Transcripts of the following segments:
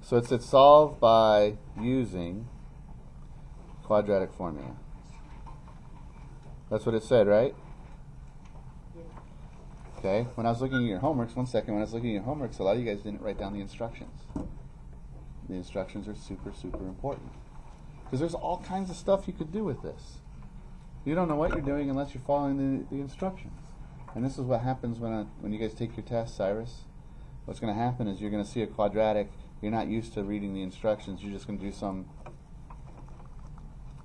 So it said solve by using quadratic formula. That's what it said, right? Okay, when I was looking at your homeworks, one second, when I was looking at your homeworks, a lot of you guys didn't write down the instructions. The instructions are super, super important. Because there's all kinds of stuff you could do with this. You don't know what you're doing unless you're following the instructions. And this is what happens when you guys take your test, Cyrus. What's going to happen is you're going to see a quadratic. You're not used to reading the instructions. You're just going to do some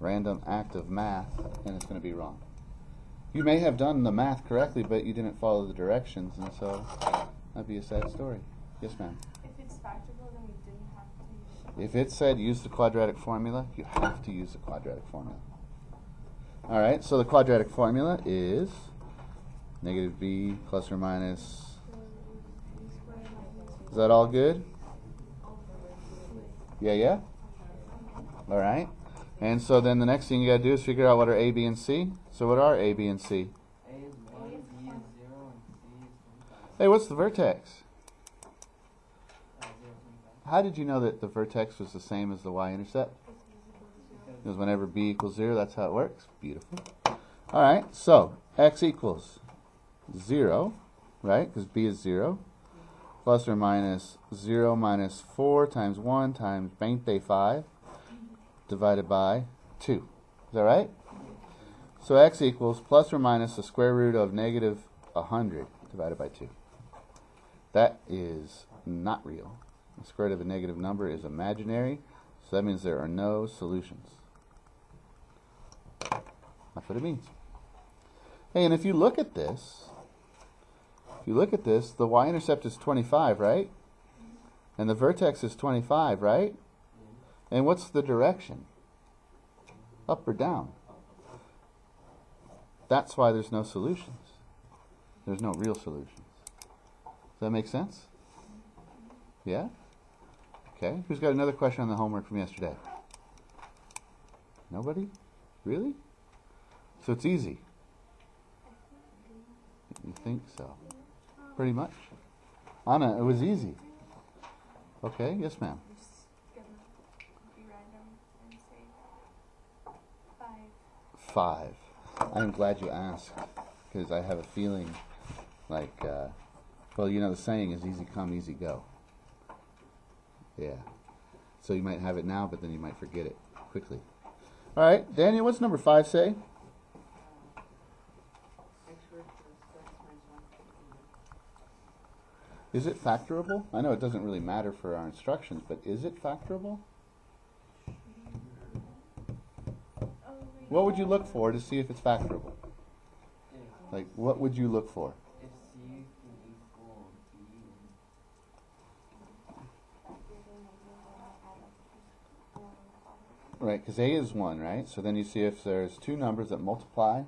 random act of math, and it's going to be wrong. You may have done the math correctly, but you didn't follow the directions, and so that'd be a sad story. Yes, ma'am? If it's factorable, then we didn't have to use it. If it said use the quadratic formula, you have to use the quadratic formula. All right, so the quadratic formula is negative b plus or minus. Is that all good? Yeah, yeah? All right. And so then the next thing you got to do is figure out what are a, b, and c. So what are a, b, and c? A is 1, B is 0, and C is 25. Hey, what's the vertex? 0, 25. How did you know that the vertex was the same as the y-intercept? Because whenever b equals 0, that's how it works. Beautiful. All right, so x equals 0, right? Because b is 0. Plus or minus 0 minus 4 times 1 times 25 divided by 2. Is that right? So x equals plus or minus the square root of negative 100 divided by 2. That is not real. The square root of a negative number is imaginary, so that means there are no solutions. That's what it means. Hey, and if you look at this, the y-intercept is 25, right? And the vertex is 25, right? And what's the direction? Up or down? That's why there's no solutions. There's no real solutions. Does that make sense? Yeah? Okay. Who's got another question on the homework from yesterday? Nobody? Really? So it's easy. You think so? Pretty much. Anna, it was easy. Okay, yes ma'am. I'm just gonna be random and say 5. 5. I'm glad you asked, because I have a feeling like, well, you know the saying is easy come, easy go. Yeah. So you might have it now, but then you might forget it quickly. All right, Daniel, what's number 5 say? Is it factorable? I know it doesn't really matter for our instructions, but is it factorable? What would you look for to see if it's factorable? Like, what would you look for? If C can equal D. Right, because A is 1, right? So then you see if there's two numbers that multiply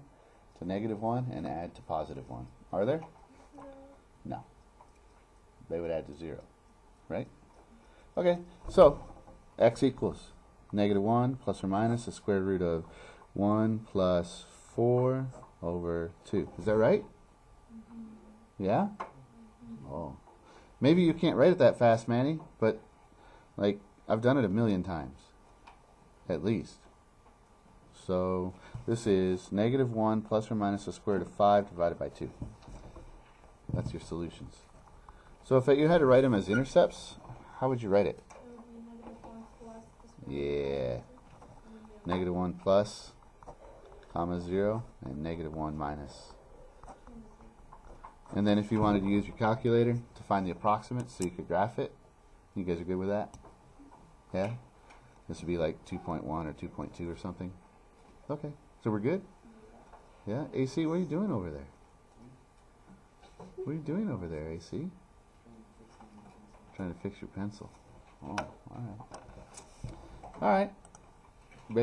to -1 and add to +1. Are there? No. They would add to 0, right? Okay, so x equals -1 plus or minus the square root of 1 plus 4 over 2. Is that right? Yeah? Oh. Maybe you can't write it that fast, Manny, but like I've done it a million times. At least. So this is -1 plus or minus the square root of 5 divided by 2. That's your solutions. So if you had to write them as intercepts, how would you write it? Yeah. -1 plus, comma 0, and -1 minus. And then if you wanted to use your calculator to find the approximate so you could graph it, you guys are good with that? Yeah? This would be like 2.1 or 2.2 or something. Okay, so we're good? Yeah? AC, what are you doing over there? What are you doing over there, AC? Trying to fix your pencil. Oh, all right. All right. Ready?